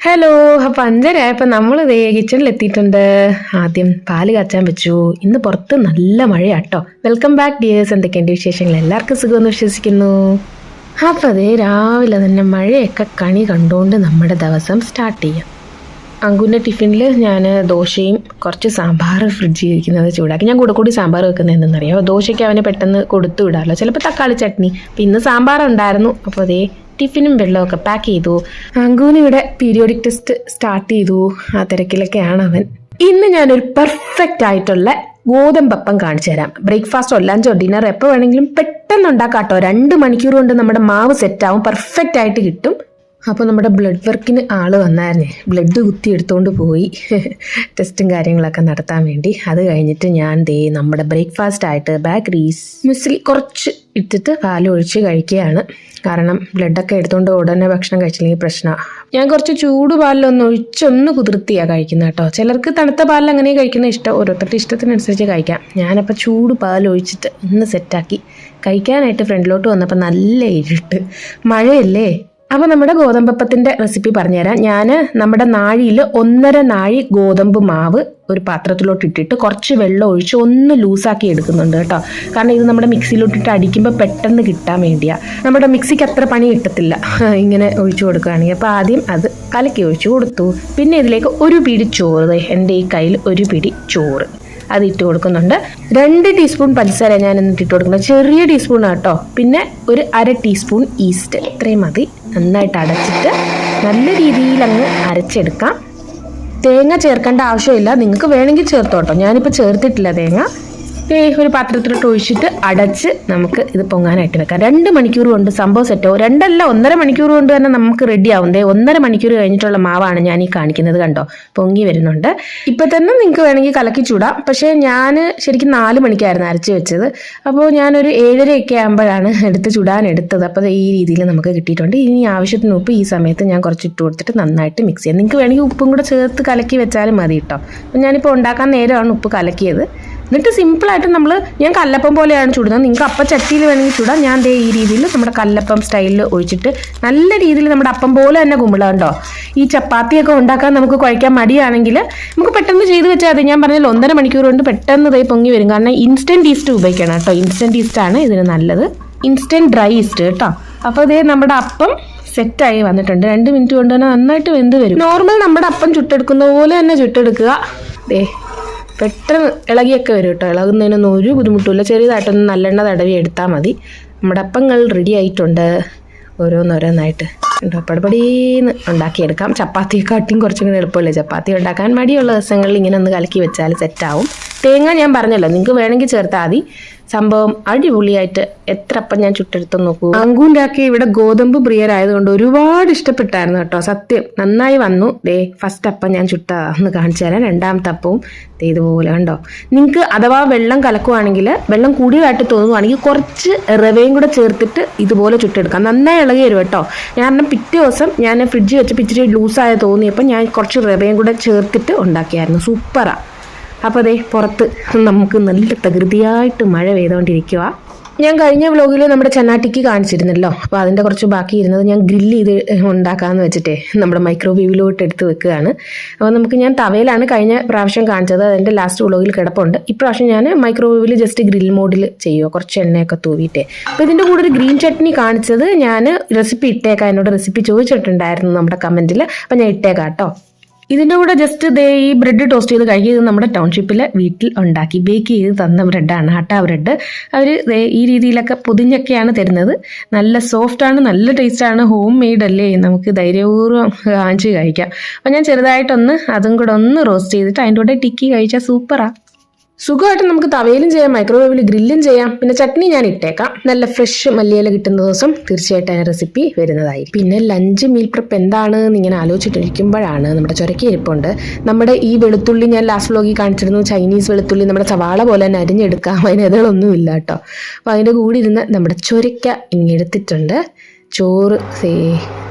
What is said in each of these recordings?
Hello. അപ്പം 5:30 നമ്മൾ കിച്ചണിലെത്തിയിട്ടുണ്ട്. ആദ്യം പാല് കാച്ചാൻ വെച്ചു. ഇന്ന് പുറത്ത് നല്ല മഴയാട്ടോ. Welcome back dears. എന്തൊക്കെയുണ്ട് വിശേഷങ്ങൾ? എല്ലാവർക്കും സുഖമെന്ന് വിശ്വസിക്കുന്നു. അപ്പം രാവിലെ തന്നെ മഴയൊക്കെ കണി കണ്ടുകൊണ്ട് നമ്മുടെ ദിവസം സ്റ്റാർട്ട് ചെയ്യാം. അങ്കുവിൻ്റെ ടിഫിനിൽ ഞാൻ ദോശയും കുറച്ച് സാമ്പാർ ഫ്രിഡ്ജിൽ ഇരിക്കുന്നത് ചൂടാക്കി. ഞാൻ കൂടി സാമ്പാർ വെക്കുന്നത് എന്തെന്നറിയാമോ? ദോശയ്ക്ക് അവന് പെട്ടെന്ന് കൊടുത്തു വിടാമല്ലോ, ചിലപ്പോൾ തക്കാളി ചട്നി. അപ്പം ഇന്ന് സാമ്പാർ ഉണ്ടായിരുന്നു. അപ്പോൾ ടിഫിനും വെള്ളമൊക്കെ പാക്ക് ചെയ്തു. അങ്കുവിന് ഇവിടെ പീരിയോഡിക് ടെസ്റ്റ് സ്റ്റാർട്ട് ചെയ്തു. ആ തിരക്കിലൊക്കെയാണ് അവൻ. ഇന്ന് ഞാനൊരു പെർഫെക്റ്റ് ആയിട്ടുള്ള ഗോതമ്പപ്പം കാണിച്ചു തരാം. ബ്രേക്ക്ഫാസ്റ്റോ ലഞ്ചോ ഡിന്നർ എപ്പോൾ വേണമെങ്കിലും പെട്ടെന്ന് ഉണ്ടാക്കാം കേട്ടോ. 2 മണിക്കൂർ കൊണ്ട് നമ്മുടെ മാവ് സെറ്റാവും, പെർഫെക്റ്റ് ആയിട്ട് കിട്ടും. അപ്പോൾ നമ്മുടെ ബ്ലഡ് വർക്കിന് ആൾ വന്നായിരുന്നേ, ബ്ലഡ് കുത്തി എടുത്തുകൊണ്ട് പോയി ടെസ്റ്റും കാര്യങ്ങളൊക്കെ നടത്താൻ വേണ്ടി. അത് കഴിഞ്ഞിട്ട് ഞാൻ നമ്മുടെ ബ്രേക്ക്ഫാസ്റ്റ് ആയിട്ട് ബേക്കറീസ് മുസ്ലി കുറച്ച് ഇട്ടിട്ട് പാലൊഴിച്ച് കഴിക്കുകയാണ്. കാരണം ബ്ലഡൊക്കെ എടുത്തുകൊണ്ട് ഉടനെ ഭക്ഷണം കഴിച്ചില്ലെങ്കിൽ പ്രശ്നമാണ്. ഞാൻ കുറച്ച് ചൂട് പാലിലൊന്ന് ഒഴിച്ചൊന്ന് കുതിർത്തിയാണ് കഴിക്കുന്നത് കേട്ടോ. ചിലർക്ക് തണുത്ത പാലിൽ അങ്ങനെ കഴിക്കുന്ന ഇഷ്ടം, ഓരോരുത്തരുടെ ഇഷ്ടത്തിനനുസരിച്ച് കഴിക്കാം. ഞാനപ്പോൾ ചൂട് പാലൊഴിച്ചിട്ട് ഒന്ന് സെറ്റാക്കി കഴിക്കാനായിട്ട് ഫ്രണ്ടിലോട്ട് വന്നപ്പോൾ നല്ല ഇരുട്ട്, മഴയല്ലേ. അപ്പോൾ നമ്മുടെ ഗോതമ്പപ്പത്തിൻ്റെ റെസിപ്പി പറഞ്ഞുതരാം. ഞാൻ നമ്മുടെ നാഴിയിൽ 1.5 നാഴി ഗോതമ്പ് മാവ് ഒരു പാത്രത്തിലോട്ട് ഇട്ടിട്ട് കുറച്ച് വെള്ളം ഒഴിച്ച് ഒന്ന് ലൂസാക്കി എടുക്കുന്നുണ്ട് കേട്ടോ. കാരണം ഇത് നമ്മുടെ മിക്സിയിലോട്ടിട്ട് അടിക്കുമ്പോൾ പെട്ടെന്ന് കിട്ടാൻ വേണ്ടിയാണ്. നമ്മുടെ മിക്സിക്ക് അത്ര പണി കിട്ടത്തില്ല ഇങ്ങനെ ഒഴിച്ചു കൊടുക്കുകയാണെങ്കിൽ. അപ്പോൾ ആദ്യം അത് കലക്കി ഒഴിച്ചു കൊടുത്തു. പിന്നെ ഇതിലേക്ക് ഒരു പിടി ചോറ്, എൻ്റെ ഈ കയ്യിൽ ഒരു പിടി ചോറ് അത് ഇട്ട് കൊടുക്കുന്നുണ്ട്. 2 ടീസ്പൂൺ പഞ്ചസാര ഞാൻ എന്നിട്ട് ഇട്ട് കൊടുക്കുന്നത്, ചെറിയ ടീസ്പൂണാണ് കേട്ടോ. പിന്നെ ഒരു 1/2 ടീസ്പൂൺ ഈസ്റ്റ്, ഇത്രയും മതി. നന്നായിട്ട് അടച്ചിട്ട് നല്ല രീതിയിൽ അങ്ങ് അരച്ചെടുക്കാം. തേങ്ങ ചേർക്കേണ്ട ആവശ്യമില്ല, നിങ്ങൾക്ക് വേണമെങ്കിൽ ചേർത്തോട്ടോ. ഞാനിപ്പോൾ ചേർത്തിട്ടില്ല തേങ്ങ. ഒരു പാത്രത്തിലോട്ട് ഒഴിച്ചിട്ട് അടച്ച് നമുക്ക് ഇത് പൊങ്ങാനായിട്ട് വെക്കാം. 2 മണിക്കൂർ കൊണ്ട് സംഭവം സെറ്റോ. 2 അല്ല 1.5 മണിക്കൂർ കൊണ്ട് തന്നെ നമുക്ക് റെഡി ആവും. 1.5 മണിക്കൂർ കഴിഞ്ഞിട്ടുള്ള മാവാണ് ഞാൻ ഈ കാണിക്കുന്നത്. കണ്ടോ, പൊങ്ങി വരുന്നുണ്ട്. ഇപ്പം തന്നെ നിങ്ങൾക്ക് വേണമെങ്കിൽ കലക്കി ചൂടാം. പക്ഷേ ഞാൻ ശരിക്കും 4 മണിക്കായിരുന്നു അരച്ച് വെച്ചത്. അപ്പോൾ ഞാനൊരു 7:30 ആകുമ്പോഴാണ് എടുത്ത് ചുടാനെടുത്തത്. അപ്പോൾ ഈ രീതിയിൽ നമുക്ക് കിട്ടിയിട്ടുണ്ട്. ഇനി ആവശ്യത്തിന് ഉപ്പ് ഈ സമയത്ത് ഞാൻ കുറച്ച് ഇട്ട് കൊടുത്തിട്ട് നന്നായിട്ട് മിക്സ് ചെയ്യാം. നിങ്ങൾക്ക് വേണമെങ്കിൽ ഉപ്പും കൂടെ ചേർത്ത് കലക്കി വെച്ചാലും മതി കേട്ടോ. അപ്പം ഞാനിപ്പോൾ ഉണ്ടാക്കാൻ നേരമാണ് ഉപ്പ് കലക്കിയത്. എന്നിട്ട് സിമ്പിളായിട്ട് ഞാൻ കല്ലപ്പം പോലെയാണ് ചുടുന്നത്. നിങ്ങൾക്ക് അപ്പം ചട്ടിയിൽ വേണമെങ്കിൽ ചുടാം. ഞാൻ ഈ രീതിയിൽ നമ്മുടെ കല്ലപ്പം സ്റ്റൈലിൽ ഒഴിച്ചിട്ട് നല്ല രീതിയിൽ നമ്മുടെ അപ്പം പോലെ തന്നെ കുമ്പിളാം കേട്ടോ. ഈ ചപ്പാത്തിയൊക്കെ ഉണ്ടാക്കാൻ നമുക്ക് കുഴയ്ക്കാൻ മടിയാണെങ്കിൽ നമുക്ക് പെട്ടെന്ന് ചെയ്ത് വെച്ചാൽ മതി. ഞാൻ പറഞ്ഞാൽ 1.5 മണിക്കൂർ കൊണ്ട് പെട്ടെന്ന് പൊങ്ങി വരും. കാരണം ഇൻസ്റ്റൻറ്റ് ഈസ്റ്റ് ഉപയോഗിക്കണം കേട്ടോ. ഇൻസ്റ്റൻറ്റ് ഈസ്റ്റാണ് ഇതിന് നല്ലത്, ഇൻസ്റ്റൻറ്റ് ഡ്രൈ ഈസ്റ്റ് കേട്ടോ. അപ്പോൾ നമ്മുടെ അപ്പം സെറ്റായി വന്നിട്ടുണ്ട്. 2 മിനിറ്റ് കൊണ്ട് തന്നെ നന്നായിട്ട് വെന്ത് വരും. നോർമൽ നമ്മുടെ അപ്പം ചുട്ടെടുക്കുന്ന പോലെ തന്നെ ചുട്ടെടുക്കുക. പെട്ടെന്ന് ഇളകിയൊക്കെ വരും കേട്ടോ. ഇളകുന്നതിനൊന്നും ഒരു ബുദ്ധിമുട്ടില്ല. ചെറിയതായിട്ടൊന്ന് നല്ലെണ്ണ തടവി എടുത്താൽ മതി. നമ്മുടെ അപ്പങ്ങൾ റെഡി ആയിട്ടുണ്ട്. ഓരോന്നോരോന്നായിട്ട് പടപടീന്ന് ഉണ്ടാക്കിയെടുക്കാം. ചപ്പാത്തിയെക്കാട്ടിയും കുറച്ചും കൂടി എളുപ്പമല്ലേ. ചപ്പാത്തി ഉണ്ടാക്കാൻ മടിയുള്ള ദിവസങ്ങളിൽ ഇങ്ങനെ ഒന്ന് കലക്കി വെച്ചാൽ സെറ്റാവും. തേങ്ങ ഞാൻ പറഞ്ഞല്ലോ, നിങ്ങൾക്ക് വേണമെങ്കിൽ ചേർത്താൽ മതി. സംഭവം അടിപൊളിയായിട്ട് എത്ര അപ്പം ഞാൻ ചുട്ടെടുത്ത് നോക്കൂ. അങ്കുവിൻ്റെ ആക്കി ഇവിടെ ഗോതമ്പ് പ്രിയരായതുകൊണ്ട് ഒരുപാട് ഇഷ്ടപ്പെട്ടായിരുന്നു കേട്ടോ. സത്യം നന്നായി വന്നു. ഫസ്റ്റ് അപ്പം ഞാൻ ചുട്ടതാന്ന് കാണിച്ചു തരാം. 2ാമത്തെ അപ്പവും ഇതുപോലെ കണ്ടോ. നിങ്ങൾക്ക് അഥവാ വെള്ളം കലക്കുവാണെങ്കിൽ, വെള്ളം കൂടിയതായിട്ട് തോന്നുവാണെങ്കിൽ കുറച്ച് റവയും കൂടെ ചേർത്തിട്ട് ഇതുപോലെ ചുട്ടെടുക്കാം. നന്നായി ഇളകി വരും കേട്ടോ. കാരണം പിറ്റേ ദിവസം ഞാൻ ഫ്രിഡ്ജിൽ വെച്ചപ്പോൾ ഇച്ചിരി ലൂസായ തോന്നിയപ്പോൾ ഞാൻ കുറച്ച് റവയും കൂടെ ചേർത്തിട്ട് ഉണ്ടാക്കിയായിരുന്നു. സൂപ്പറാണ്. അപ്പോൾ പുറത്ത് നമുക്ക് നല്ല തകൃതിയായിട്ട് മഴ പെയ്തുകൊണ്ടിരിക്കുക. ഞാൻ കഴിഞ്ഞ വ്ലോഗിൽ നമ്മുടെ ചെന്നാട്ടിക്ക് കാണിച്ചിരുന്നല്ലോ. അപ്പോൾ അതിൻ്റെ കുറച്ച് ബാക്കി ഇരുന്നത് ഞാൻ ഗ്രില്ല് ചെയ്ത് ഉണ്ടാക്കാമെന്ന് വെച്ചിട്ടേ നമ്മുടെ മൈക്രോവേവിലോട്ട് എടുത്ത് വെക്കുകയാണ്. അപ്പോൾ ഞാൻ തവയിലാണ് കഴിഞ്ഞ പ്രാവശ്യം കാണിച്ചത്. അതിൻ്റെ ലാസ്റ്റ് വ്ലോഗിൽ കിടപ്പുണ്ട്. ഇപ്രാവശ്യം ഞാൻ മൈക്രോവേവിൽ ജസ്റ്റ് ഗ്രിൽ മോഡിൽ ചെയ്യുക, കുറച്ച് എണ്ണയൊക്കെ തൂവിയിട്ടേ. അപ്പോൾ ഇതിൻ്റെ കൂടെ ഒരു ഗ്രീൻ ചട്നി കാണിച്ചത് ഞാൻ റെസിപ്പി ഇട്ടേക്കാം. എന്നോട് റെസിപ്പി ചോദിച്ചിട്ടുണ്ടായിരുന്നു നമ്മുടെ കമൻറ്റിൽ. അപ്പോൾ ഞാൻ ഇട്ടേക്കാം കേട്ടോ. ഇതിൻ്റെ കൂടെ ജസ്റ്റ് ഈ ബ്രെഡ് ടോസ്റ്റ് ചെയ്ത് കഴിക്കുന്നത് നമ്മുടെ ടൗൺഷിപ്പിലെ വീട്ടിൽ ഉണ്ടാക്കി ബേക്ക് ചെയ്ത് തന്ന ബ്രെഡാണ്, ആട്ട ബ്രെഡ്. അവർ ഈ രീതിയിലൊക്കെ പൊതിഞ്ഞൊക്കെയാണ് തരുന്നത്. നല്ല സോഫ്റ്റാണ്, നല്ല ടേസ്റ്റാണ്. ഹോം മെയ്ഡ് അല്ലേ, നമുക്ക് ധൈര്യപൂർവ്വം വാങ്ങിച്ച് കഴിക്കാം. അപ്പോൾ ഞാൻ ചെറുതായിട്ടൊന്ന് അതും കൂടെ ഒന്ന് റോസ്റ്റ് ചെയ്തിട്ട് അതിൻ്റെ കൂടെ ടിക്കി കഴിച്ചാൽ സൂപ്പറാണ്. സുഖമായിട്ട് നമുക്ക് തവയിലും ചെയ്യാം, മൈക്രോവേവിൽ ഗ്രില്ലും ചെയ്യാം. പിന്നെ ചട്നി ഞാൻ ഇട്ടേക്കാം. നല്ല ഫ്രഷ് മല്ലിയില കിട്ടുന്ന ദിവസം തീർച്ചയായിട്ടും അതിന് റെസിപ്പി വരുന്നതായി. പിന്നെ ലഞ്ച് മീൽ പ്രിപ്പ് എന്താണ് എന്നിങ്ങനെ ആലോചിച്ചിട്ടിരിക്കുമ്പോഴാണ് നമ്മുടെ ചുരക്കി ഇരിപ്പുണ്ട്. നമ്മുടെ ഈ വെളുത്തുള്ളി ഞാൻ ലാസ്റ്റ് വ്ലോഗിൽ കാണിച്ചിരുന്നു. ചൈനീസ് വെളുത്തുള്ളി നമ്മുടെ സവാള പോലെ തന്നെ അരിഞ്ഞെടുക്കാം. അതിന് ഇതളൊന്നും ഇല്ല കേട്ടോ. അപ്പോൾ അതിൻ്റെ കൂടെ ഇരുന്ന് നമ്മുടെ ചുരക്ക ഇങ്ങെടുത്തിട്ടുണ്ട്. ചോറ്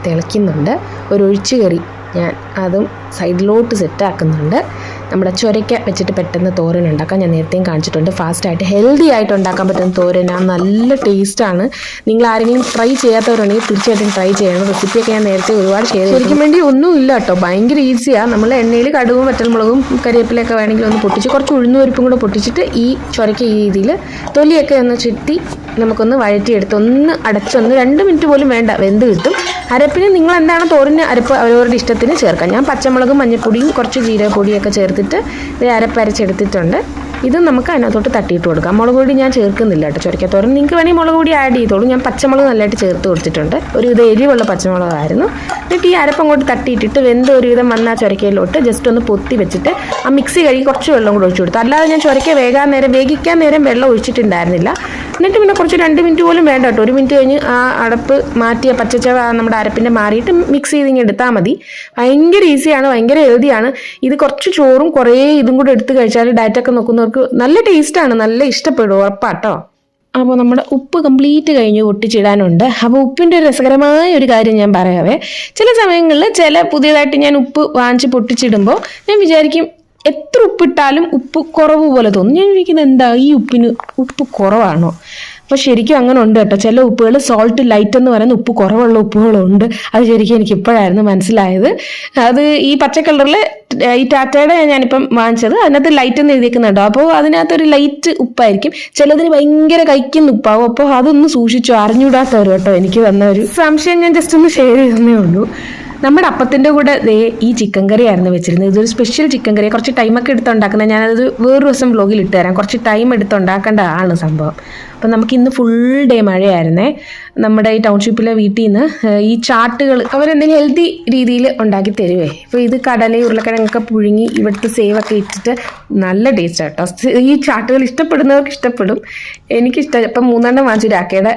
തിളയ്ക്കുന്നുണ്ട്. ഒരു ഒഴിച്ചുകറി ഞാൻ അതും സൈഡിലോട്ട് സെറ്റാക്കുന്നുണ്ട്. നമ്മുടെ ചുരയ്ക്ക വെച്ചിട്ട് പെട്ടെന്ന് തോരൻ ഉണ്ടാക്കാം. ഞാൻ നേരത്തെയും കാണിച്ചിട്ടുണ്ട്. ഫാസ്റ്റായിട്ട് ഹെൽത്തി ആയിട്ട് ഉണ്ടാക്കാൻ പറ്റുന്ന തോരനാണ്. നല്ല ടേസ്റ്റാണ്. നിങ്ങൾ ആരെങ്കിലും ട്രൈ ചെയ്യാത്തവരുണ്ടെങ്കിൽ തീർച്ചയായിട്ടും ട്രൈ ചെയ്യണം. റെസിപ്പിയൊക്കെ ഞാൻ നേരത്തെ ഒരുപാട് ഷെയർ ചെയ്തിരിക്കും വേണ്ടി ഒന്നുമില്ല കേട്ടോ. ഭയങ്കര ഈസിയാണ്. നമ്മൾ എണ്ണയിൽ കടുകും വറ്റൽമുളകും കരിവേപ്പിലയൊക്കെ വേണമെങ്കിൽ ഒന്ന് പൊട്ടിച്ച് കുറച്ച് ഉഴുന്നുപരിപ്പും കൂടെ പൊട്ടിച്ചിട്ട് ഈ ചുരയ്ക്ക ഈ രീതിയിൽ തൊലിയൊക്കെ ഒന്ന് ചുറ്റി നമുക്കൊന്ന് വഴറ്റിയെടുത്ത് ഒന്ന് അടച്ചൊന്ന് 2 മിനിറ്റ് പോലും വേണ്ട, വെന്ത് കിട്ടും. അരപ്പിന് നിങ്ങൾ എന്താണ് തോരന് അരപ്പ് അവരവരുടെ ഇഷ്ടത്തിന് ചേർക്കാം. ഞാൻ പച്ചമുളകും മഞ്ഞൾപ്പൊടിയും കുറച്ച് ജീരകപ്പൊടിയൊക്കെ ചേർത്തിട്ട് ഇത് അരപ്പരച്ചെടുത്തിട്ടുണ്ട്. ഇത് നമുക്ക് അതിനകത്തോട്ട് തട്ടിയിട്ട് കൊടുക്കാം. മുളക് പൊടി ഞാൻ ചേർക്കുന്നില്ല കേട്ടോ ചുരക്കത്തോരൻ. നിങ്ങൾക്ക് വേണമെങ്കിൽ മുളക് പൊടി ആഡ് ചെയ്തോളൂ. ഞാൻ പച്ചമുളക് നല്ലതായിട്ട് ചേർത്ത് കൊടുത്തിട്ടുണ്ട്. ഒരുവിധം എരിവുള്ള പച്ചമുളകായിരുന്നു. എന്നിട്ട് ഈ അരപ്പങ്ങോട്ട് തട്ടിയിട്ടിട്ട് വെന്ത് ഒരുവിധം വന്ന ചുരക്കയിലോട്ട് ജസ്റ്റ് ഒന്ന് പൊത്തി വെച്ചിട്ട് ആ മിക്സി കഴുകി കുറച്ച് വെള്ളം കൂടെ ഒഴിച്ചു കൊടുത്തു. അല്ലാതെ ഞാൻ ചുരക്ക വേവിക്കാൻ നേരം വെള്ളം ഒഴിച്ചിട്ടുണ്ടായിരുന്നില്ല. എന്നിട്ട് പിന്നെ കുറച്ച് 2 മിനിറ്റ് പോലും വേണ്ട കേട്ടോ. 1 മിനിറ്റ് കഴിഞ്ഞ് ആ അടപ്പ് മാറ്റിയ പച്ചച്ചവ നമ്മുടെ അരപ്പിൻ്റെ മാറിയിട്ട് മിക്സ് ചെയ്തിങ്ങനെ എടുത്താൽ മതി. ഭയങ്കര ഈസിയാണ്, ഭയങ്കര ഹെൽത്തിയാണ്. ഇത് കുറച്ച് ചോറും കുറേ ഇതും കൂടെ എടുത്ത് കഴിച്ചാൽ ഡയറ്റൊക്കെ നോക്കുന്നവർക്ക് നല്ല ടേസ്റ്റാണ്, നല്ല ഇഷ്ടപ്പെടും, ഉറപ്പാട്ടോ. അപ്പോൾ നമ്മുടെ ഉപ്പ് കംപ്ലീറ്റ് കഴിഞ്ഞ് ഒട്ടിച്ചിടാനുണ്ട്. അപ്പോൾ ഉപ്പിൻ്റെ ഒരു രസകരമായ ഒരു കാര്യം ഞാൻ പറയാവേ. ചില സമയങ്ങളിൽ പുതിയതായിട്ട് ഞാൻ ഉപ്പ് വാങ്ങിച്ച് പൊട്ടിച്ചിടുമ്പോൾ ഞാൻ വിചാരിക്കും എത്ര ഉപ്പിട്ടാലും ഉപ്പ് കുറവ് പോലെ തോന്നും. ഞാൻ വിചാരിക്കുന്നത് എന്താ ഈ ഉപ്പിന് ഉപ്പ് കുറവാണോ? അപ്പോൾ ശരിക്കും അങ്ങനെ ഉണ്ട് കേട്ടോ. ചില ഉപ്പുകൾ സോൾട്ട് ലൈറ്റ് എന്ന് പറയുന്ന ഉപ്പ് കുറവുള്ള ഉപ്പുകളുണ്ട്. അത് ശരിക്കും എനിക്ക് ഇപ്പോഴായിരുന്നു മനസ്സിലായത്. അത് ഈ പച്ച കളറിൽ ഈ ടാറ്റയുടെ ഞാനിപ്പം വാങ്ങിച്ചത് അതിനകത്ത് ലൈറ്റ് എന്ന് എഴുതിക്കുന്നുണ്ടോ. അപ്പോൾ അതിനകത്തൊരു ലൈറ്റ് ഉപ്പായിരിക്കും. ചിലതിന് ഭയങ്കര കൈക്കുന്ന ഉപ്പാവും. അപ്പോൾ അതൊന്ന് സൂക്ഷിച്ചു. അറിഞ്ഞൂടാത്തവർ കേട്ടോ എനിക്ക് തന്ന ഒരു സംശയം ഞാൻ ജസ്റ്റ് ഒന്ന് ഷെയർ ചെയ്തേ ഉള്ളൂ. നമ്മുടെ അപ്പത്തിൻ്റെ കൂടെ ഈ ചിക്കൻ കറി ആയിരുന്നു വെച്ചിരുന്നത്. ഇതൊരു സ്പെഷ്യൽ ചിക്കൻ കറി. കുറച്ച് ടൈമൊക്കെ എടുത്തുണ്ടാക്കുന്നത്. ഞാനത് വേറൊരു ദിവസം വ്ലോഗിൽ ഇട്ട് തരാം. കുറച്ച് ടൈം എടുത്തുണ്ടാക്കേണ്ടതാണ് സംഭവം. അപ്പം നമുക്കിന്ന് ഫുൾ ഡേ മഴയായിരുന്നേ. നമ്മുടെ ഈ ടൗൺഷിപ്പിലെ വീട്ടിൽ നിന്ന് ഈ ചാട്ടുകൾ അവരെന്തെങ്കിലും ഹെൽത്തി രീതിയിൽ ഉണ്ടാക്കി തരുവേ. ഇപ്പോൾ ഇത് കടലയും ഉരുളക്കിഴങ്ങൊക്കെ പുഴുങ്ങി ഇവിടുത്തെ സേവൊക്കെ ഇട്ടിട്ട് നല്ല ടേസ്റ്റ് കേട്ടോ. ഈ ചാട്ടുകൾ ഇഷ്ടപ്പെടുന്നവർക്ക് ഇഷ്ടപ്പെടും. എനിക്കിഷ്ടം. ഇപ്പം 3 വാങ്ങിച്ചു.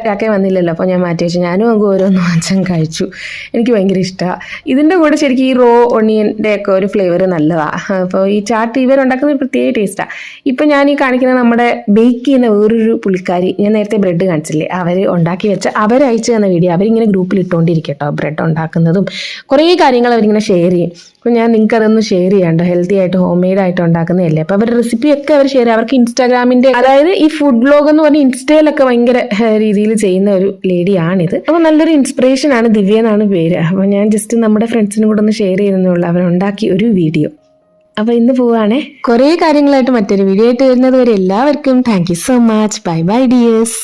രാക്കേ വന്നില്ലല്ലോ, അപ്പോൾ ഞാൻ മാറ്റി വെച്ചു. ഞാനും അങ്ങ് ഓരോന്ന് വാങ്ങിച്ചും കഴിച്ചു. എനിക്ക് ഭയങ്കര ഇഷ്ടമാണ്. ഇതിൻ്റെ കൂടെ ശരിക്കും ഈ റോ ഒണിയൻ്റെ ഒക്കെ ഒരു ഫ്ലേവർ നല്ലതാണ്. അപ്പോൾ ഈ ചാട്ട് ഇവരുണ്ടാക്കുന്ന ഒരു പ്രത്യേക ടേസ്റ്റാണ്. ഇപ്പം ഞാൻ ഈ കാണിക്കുന്ന നമ്മുടെ ബേക്ക് ചെയ്യുന്ന വേറൊരു പുള്ളിക്കാരി, ഞാൻ നേരത്തെ ബ്രെഡ് കാണിച്ചില്ലേ, അവർ ഉണ്ടാക്കി വെച്ച അവരയച്ചു തന്ന വീഡിയോ അവരിങ്ങനെ ഗ്രൂപ്പിൽ ഇട്ടുകൊണ്ടിരിക്കട്ടോ. ബ്രെഡ് ഉണ്ടാക്കുന്നതും കുറേ കാര്യങ്ങൾ അവരിങ്ങനെ ഷെയർ ചെയ്യും. അപ്പോൾ ഞാൻ നിങ്ങൾക്ക് അതൊന്ന് ഷെയർ ചെയ്യാണ്ടോ. ഹെൽത്തി ആയിട്ട് ഹോം മെയ്ഡ് ആയിട്ട് ഉണ്ടാക്കുന്നതല്ലേ. അപ്പോൾ അവരുടെ റെസിപ്പിയൊക്കെ അവർ ഷെയർ ചെയ്യും. അവർക്ക് ഇൻസ്റ്റാഗ്രാമിൻ്റെ, അതായത് ഈ ഫുഡ് വ്ലോഗ് എന്ന് പറഞ്ഞാൽ ഇൻസ്റ്റയിലൊക്കെ ഭയങ്കര രീതിയിൽ ചെയ്യുന്ന ഒരു ലേഡിയാണിത്. അപ്പോൾ നല്ലൊരു ഇൻസ്പിറേഷനാണ്. ദിവ്യ എന്നാണ് പേര്. അപ്പോൾ ഞാൻ ജസ്റ്റ് നമ്മുടെ ഫ്രണ്ട്സിനും കൂടെ ഒന്ന് ഷെയർ ചെയ്യുന്നുള്ളൂ. അവരുണ്ടാക്കി ഒരു വീഡിയോ. അപ്പോൾ ഇന്ന് പോവുകയാണേ. കുറേ കാര്യങ്ങളായിട്ട് മറ്റൊരു വീഡിയോ ആയിട്ട് വരുന്നത് വരെ എല്ലാവർക്കും thank you so much. Bye bye dears.